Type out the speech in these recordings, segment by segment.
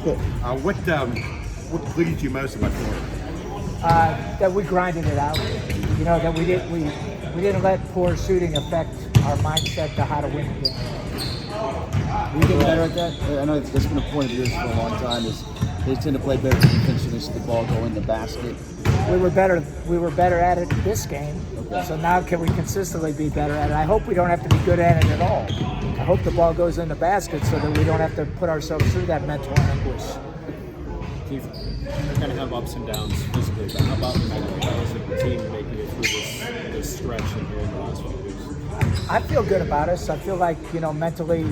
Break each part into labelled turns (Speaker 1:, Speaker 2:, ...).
Speaker 1: What pleased you most about Florida?
Speaker 2: That we grinded it out. You know, that we didn't let poor shooting affect our mindset to how to win the game. We get better at that.
Speaker 3: I know that's been a point of yours for a long time. Is they tend to play better defense when they see the ball go in the basket.
Speaker 2: We were better at it this game. Okay. So now can we consistently be better at it? I hope we don't have to be good at it at all. I hope the ball goes in the basket so that we don't have to put ourselves through that mental anguish.
Speaker 4: Keith, you're going to have ups and downs physically, but how about mentally? How is the team making it through this stretch in here in the last few weeks?
Speaker 2: I feel good about us. I feel like, mentally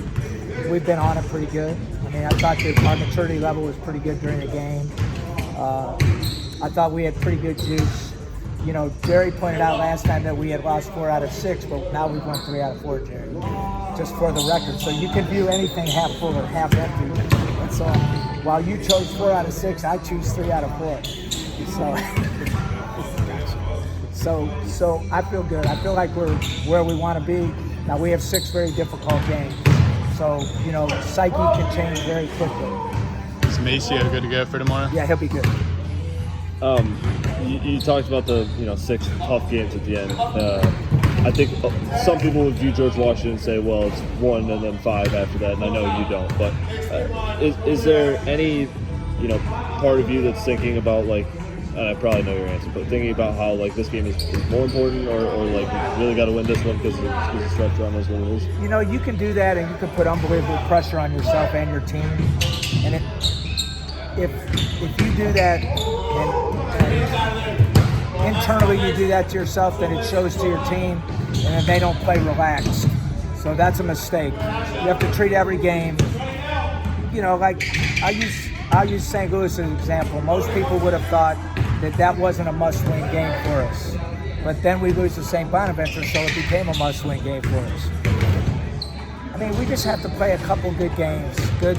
Speaker 2: we've been on it pretty good. I mean, I thought that our maturity level was pretty good during the game. I thought we had pretty good juice. Jerry pointed out last time that we had lost 4 out of 6, but now we've won 3 out of 4, Jerry. Just for the record. So you can view anything half full or half empty. That's all. While you chose 4 out of 6, I choose 3 out of 4. So I feel good. I feel like we're where we want to be. Now we have 6 very difficult games. So, psyche can change very quickly.
Speaker 5: Is Maceo good to go for tomorrow?
Speaker 2: Yeah, he'll be good.
Speaker 6: You talked about the 6 tough games at the end. I think some people would view George Washington and say, well, it's 1 and then 5 after that, and I know you don't. But is there any part of you that's thinking about and I probably know your answer, but thinking about how this game is more important, or you really got to win this one because the stretch run is what it is?
Speaker 2: You can do that, and you can put unbelievable pressure on yourself and your team. And if you do that, and internally you do that to yourself, then it shows to your team, and then they don't play relaxed. So that's a mistake. You have to treat every game. I'll use St. Louis as an example. Most people would have thought that wasn't a must-win game for us. But then we lose to St. Bonaventure, so it became a must-win game for us. I mean, we just have to play a couple good games. Good.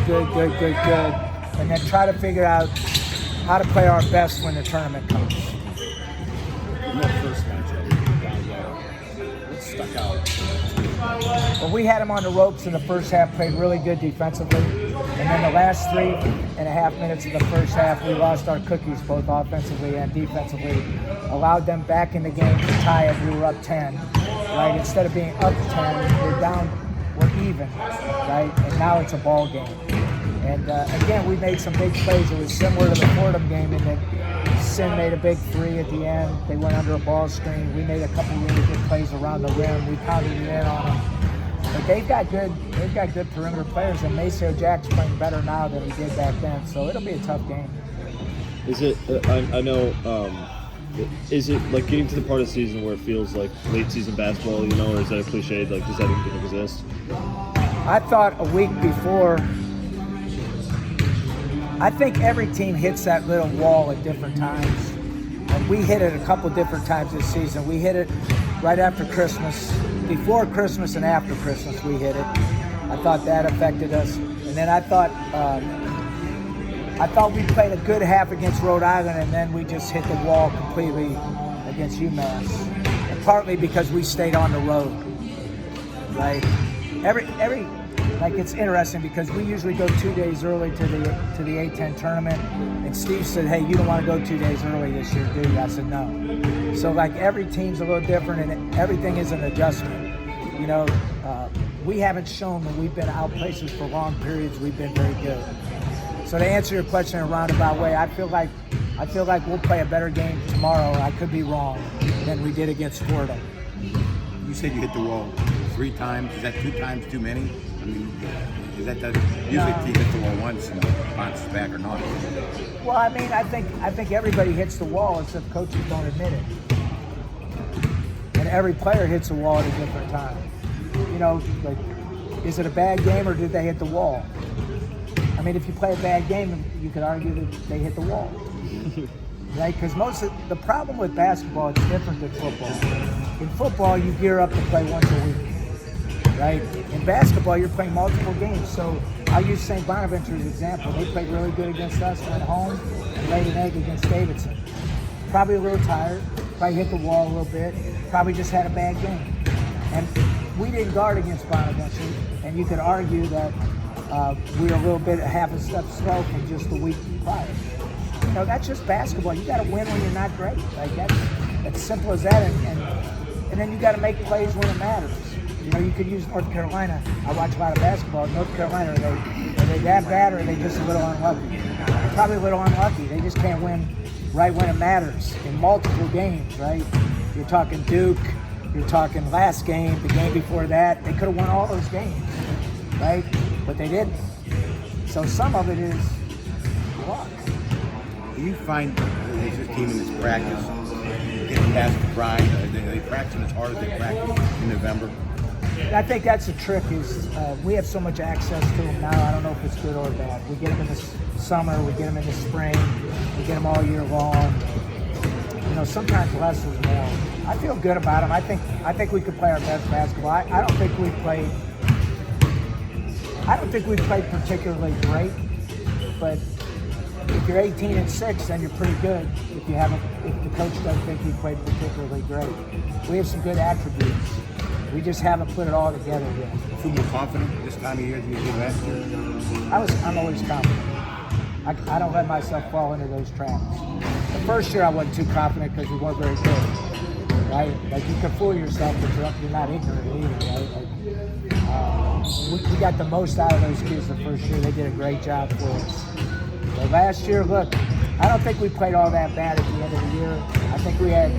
Speaker 2: And then try to figure out how to play our best when the tournament comes.
Speaker 4: First matchup down there, what stuck out?
Speaker 2: Well, we had them on the ropes in the first half, played really good defensively. And then the last 3.5 minutes of the first half, we lost our cookies, both offensively and defensively. Allowed them back in the game to tie it. We were up 10, right? Instead of being up 10, we're even, right? And now it's a ball game. And again, we made some big plays. It was similar to the Fordham game in that Sin made a big 3 at the end. They went under a ball screen. We made a couple really good plays around the rim. We pounded it in on them. But they've got good perimeter players, and Maceo Jack's playing better now than he did back then. So it'll be a tough game.
Speaker 6: Is it? I know. Is it getting to the part of the season where it feels like late season basketball? Or is that a cliche? Does that even exist?
Speaker 2: I thought a week before. I think every team hits that little wall at different times. And we hit it a couple different times this season. We hit it right after Christmas, before Christmas and after Christmas we hit it. I thought that affected us. And then I thought we played a good half against Rhode Island, and then we just hit the wall completely against UMass. And partly because we stayed on the road. It's interesting because we usually go 2 days early to the A10 tournament, and Steve said, "Hey, you don't want to go 2 days early this year, do you?" I said, "No." So every team's a little different, and everything is an adjustment. We haven't shown when we've been out places for long periods we've been very good. So to answer your question in a roundabout way, I feel like we'll play a better game tomorrow. I could be wrong than we did against Florida.
Speaker 1: You said you hit the wall 3 times. Is that 2 times too many? I mean, usually team hits the wall once and bounces back or not?
Speaker 2: Well, I mean, I think everybody hits the wall except coaches don't admit it. And every player hits the wall at a different time. Is it a bad game or did they hit the wall? I mean, if you play a bad game, you could argue that they hit the wall. Right? Because the problem with basketball is different than football. In football, you gear up to play once a week. Right? In basketball, you're playing multiple games. So I'll use St. Bonaventure as an example. They played really good against us, went home, and laid an egg against Davidson. Probably a little tired, probably hit the wall a little bit, probably just had a bad game. And we didn't guard against Bonaventure, and you could argue that we were a little bit half a step slow from just the week prior. You know, that's just basketball. You got to win when you're not great. Like that's simple as that. And then you got to make plays when it matters. You know, you could use North Carolina. I watch a lot of basketball. North Carolina, are they that bad, or are they just a little unlucky? They're probably a little unlucky. They just can't win right when it matters in multiple games, right? You're talking Duke. You're talking last game, the game before that. They could have won all those games, right? But they didn't. So some of it is luck.
Speaker 1: Do you find this team in this practice getting past the grind? Are they practicing as hard as they practiced in November?
Speaker 2: I think that's the trick is we have so much access to them now. I don't know if it's good or bad. We get them in the summer, we get them in the spring, we get them all year long. You know, sometimes less is more. I feel good about them. I think we could play our best basketball. I don't think we played particularly great, but if you're 18-6, then you're pretty good. If the coach doesn't think you played particularly great, we have some good attributes. We just haven't put it all together yet.
Speaker 1: Feel more confident this time of year than you did last year?
Speaker 2: I'm always confident. I don't let myself fall into those traps. The first year I wasn't too confident because we weren't very good, right? Like you can fool yourself, but you're not ignorant either, right? We got the most out of those kids the first year. They did a great job for us. But last year, look, I don't think we played all that bad at the end of the year. I think we had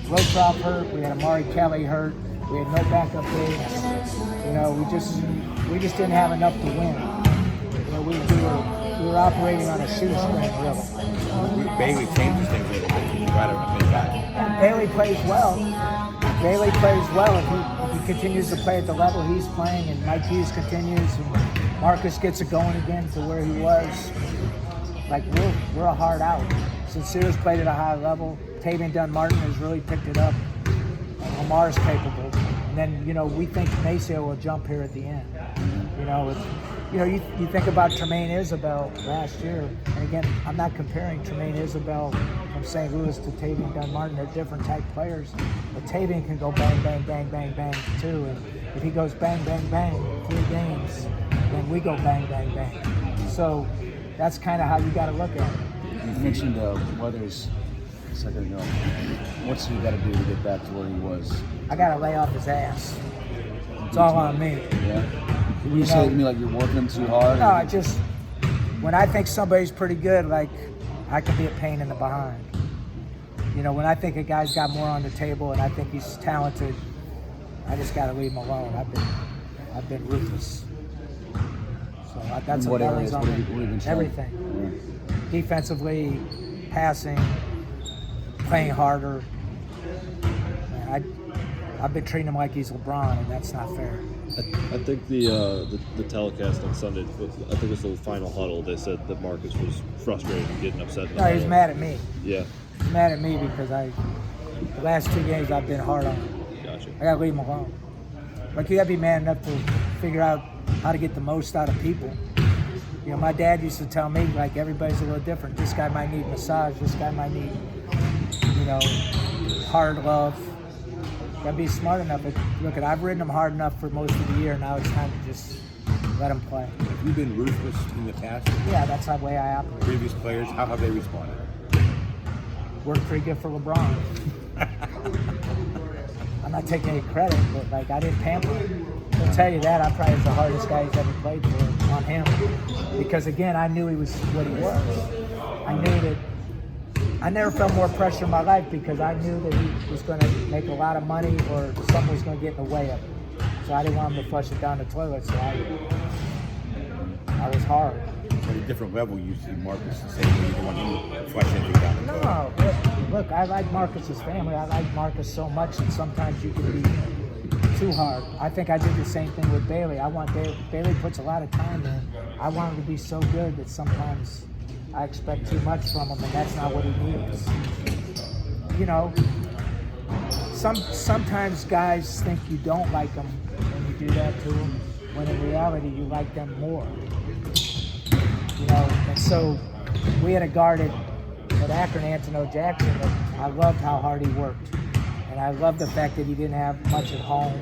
Speaker 2: Rotroff hurt, we had Amari Kelly hurt, we had no backup bigs. You know, we just didn't have enough to win. You know, we were operating on a shoestring, really.
Speaker 1: Bailey changes things a little bit. Right on the back.
Speaker 2: And Bailey plays well. Bailey plays well if he continues to play at the level he's playing, and Mike Hughes continues, and Marcus gets it going again to where he was. Like we're a hard out. Sincere's played at a high level. Tavian Dunn-Martin has really picked it up. And Lamar's capable. And then, you know, we think Maceo will jump here at the end. You think about Tremaine Isabel last year, and again, I'm not comparing Tremaine Isabel from St. Louis to Tavian Dunn-Martin. They're different type players, but Tavian can go bang, bang, bang, bang, bang too. And if he goes bang, bang, bang 3 games, then we go bang, bang, bang. So that's kind of how you got to look at it.
Speaker 3: You mentioned Weathers a second ago. What's he got to do to get back to where he was?
Speaker 2: I got to lay off his ass. It's all on me.
Speaker 3: Yeah. You say to me like you're working him too hard?
Speaker 2: No, when I think somebody's pretty good, like I can be a pain in the behind. You know, when I think a guy's got more on the table and I think he's talented, I just got to leave him alone. I've been ruthless. So that's what areas on everything. Yeah. Defensively, passing, playing harder. I've been treating him like he's LeBron, and that's not fair.
Speaker 6: I think the telecast on Sunday, I think it was the final huddle, they said that Marcus was frustrated and getting upset.
Speaker 2: No, he's mad at me.
Speaker 6: Yeah.
Speaker 2: He's mad at me because the last 2 games I've been hard on him.
Speaker 6: Gotcha.
Speaker 2: I got to leave him alone. Like, you got to be man enough to figure out how to get the most out of people. You know, my dad used to tell me, like, everybody's a little different. This guy might need massage. This guy might need, you know, hard love. Gotta be smart enough. Look, I've ridden him hard enough for most of the year. Now it's time to just let him play.
Speaker 1: Have you been ruthless in the past?
Speaker 2: Yeah, that's the way I operate.
Speaker 1: Previous players, how have they responded?
Speaker 2: Worked pretty good for LeBron. I'm not taking any credit, but like I didn't pamper him. I'll tell you that. I probably was the hardest guy he's ever played for on him. Because again, I knew he was what he was. I knew that. I never felt more pressure in my life because I knew that he was going to make a lot of money or something was going to get in the way of it. So I didn't want him to flush it down the toilet, so I was hard.
Speaker 1: At a different level, you see Marcus and say you don't want him to flush anything down the toilet.
Speaker 2: No, look, I like Marcus's family. I like Marcus so much that sometimes you can be too hard. I think I did the same thing with Bailey. I want Bailey puts a lot of time in. I want him to be so good that sometimes I expect too much from him, and that's not what he needs. You know, sometimes guys think you don't like them when you do that to them, when in reality you like them more. You know, and so we had a guard at Akron, Antono Jackson, that I loved how hard he worked. And I loved the fact that he didn't have much at home.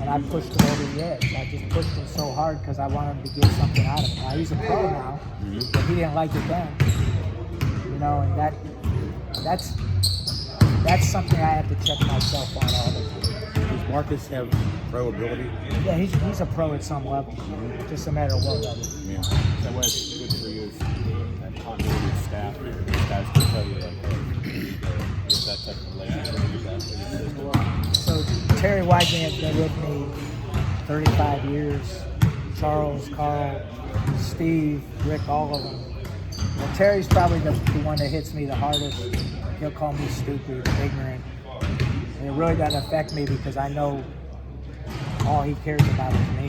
Speaker 2: And and I pushed him over the edge. I just pushed him so hard because I wanted him to get something out of him. Now he's a pro now, but he didn't like it then. You know, and that's something I have to check myself on all the time.
Speaker 1: Does Marcus have pro ability?
Speaker 2: Yeah, he's a pro at some level. Just a matter of what level.
Speaker 1: Yeah.
Speaker 4: That was good for you is that continuity of staff. These guys can tell you, like, hey, there's that type of relationship with that with your system.
Speaker 2: So Terry Weidman has been with me 35 years. Charles, Carl, Steve, Rick, all of them. Well, Terry's probably the one that hits me the hardest. He'll call me stupid, ignorant. And it really doesn't affect me because I know all he cares about is me.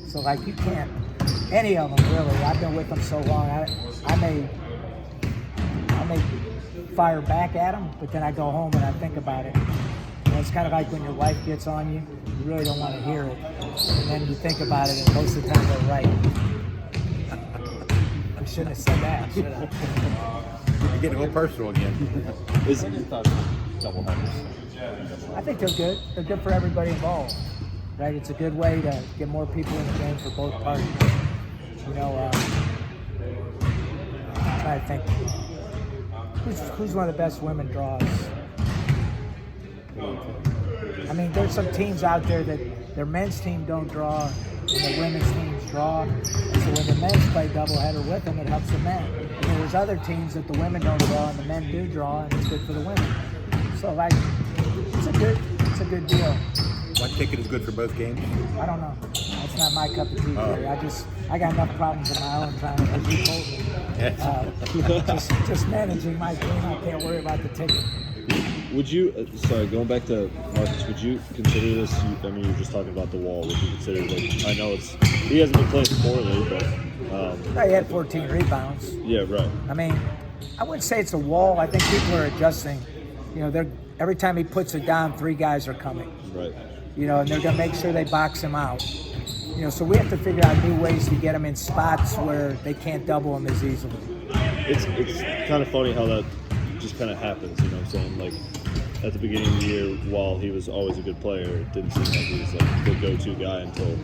Speaker 2: So, like, you can't, any of them really. I've been with them so long. I may fire back at them, but then I go home and I think about it. And it's kind of like when your wife gets on you, you really don't want to hear it. And then you think about it, and most of the time they're right. I shouldn't have said that, should I?
Speaker 1: You're getting a little personal again.
Speaker 4: What are your thoughts on double headers?
Speaker 2: I think they're good. They're good for everybody involved, right? It's a good way to get more people in the game for both parties. You know, I'm trying to think. Who's one of the best women draws? I mean, there's some teams out there that their men's team don't draw and the women's teams draw. And so when the men's play doubleheader with them, it helps the men. And then there's other teams that the women don't draw and the men do draw, and it's good for the women. So, like, it's a good deal.
Speaker 1: One ticket is good for both games?
Speaker 2: I don't know. That's not my cup of tea. Jerry. I got enough problems of my own trying to, as you told me. Just managing my team. I can't worry about the ticket.
Speaker 6: Would you, sorry, going back to Marcus, would you consider this, I mean, you were just talking about the wall, would you consider, like, I know he hasn't been playing poorly, but...
Speaker 2: He had 14 rebounds.
Speaker 6: Yeah, right.
Speaker 2: I mean, I wouldn't say it's a wall. I think people are adjusting. You know, every time he puts it down, 3 guys are coming.
Speaker 6: Right.
Speaker 2: You know, and they're going to make sure they box him out. You know, so we have to figure out new ways to get him in spots where they can't double him as easily.
Speaker 6: It's kind of funny how that just kind of happens, you know what I'm saying? Like, at the beginning of the year, while he was always a good player, it didn't seem like he was like the go-to guy until,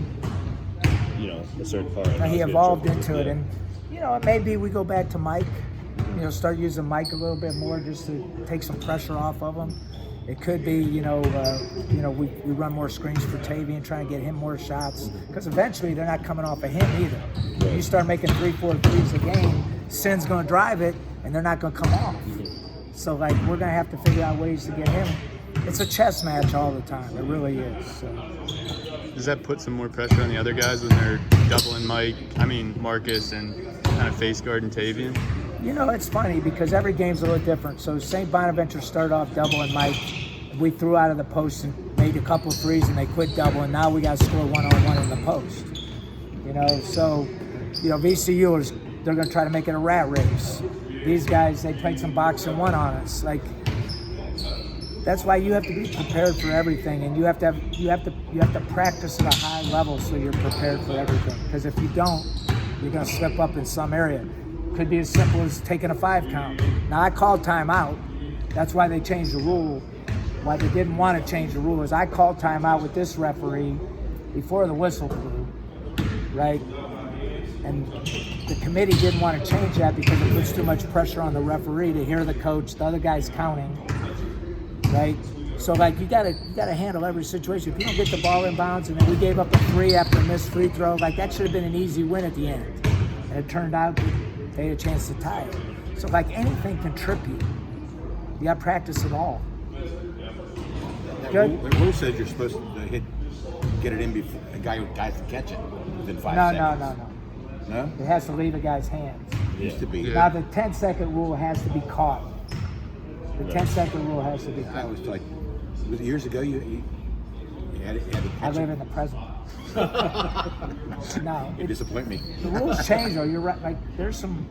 Speaker 6: you know, a certain part.
Speaker 2: Now he evolved into it, and, you know, maybe we go back to Mike, you know, start using Mike a little bit more just to take some pressure off of him. It could be, we run more screens for Tavian, trying to get him more shots, because eventually they're not coming off of him either. When you start making 3-4 threes a game, Sin's going to drive it, and they're not going to come off. So, like, we're going to have to figure out ways to get him. It's a chess match all the time. It really is. So.
Speaker 5: Does that put some more pressure on the other guys when they're doubling Marcus, and kind of face guarding Tavian?
Speaker 2: You know, it's funny because every game's a little different. So St. Bonaventure started off doubling Mike. We threw out of the post and made a couple threes, and they quit doubling. Now we got to score one-on-one in the post. You know, so, you know, VCU they're going to try to make it a rat race. These guys, they played some boxing one on us. Like, that's why you have to be prepared for everything, and you have to practice at a high level so you're prepared for everything. Because if you don't, you're going to slip up in some area. Could be as simple as taking a 5 count. Now, I called timeout. That's why they changed the rule. Why they didn't want to change the rule is I called timeout with this referee before the whistle blew, right? And the committee didn't want to change that because it puts too much pressure on the referee to hear the coach, the other guy's counting, right? So, like, you gotta handle every situation. If you don't get the ball in bounds, and then we gave up a 3 after a missed free throw, like, that should have been an easy win at the end. And it turned out they had a chance to tie it. So, like, anything can trip you. You got to practice it all. Good.
Speaker 1: The rule says you're supposed to get it in before a guy who dies to catch it within 5 seconds. No?
Speaker 2: It has to leave a guy's hands.
Speaker 1: It used to be.
Speaker 5: Yeah.
Speaker 2: Now, the 10-second rule has to be caught. The 10-second rule has to be
Speaker 1: I
Speaker 2: caught.
Speaker 1: was like, was it years ago you had to
Speaker 2: I
Speaker 1: catch
Speaker 2: live
Speaker 1: it?
Speaker 2: in the present. No.
Speaker 1: You disappoint me.
Speaker 2: The rules change, though. You're right. Like, there's some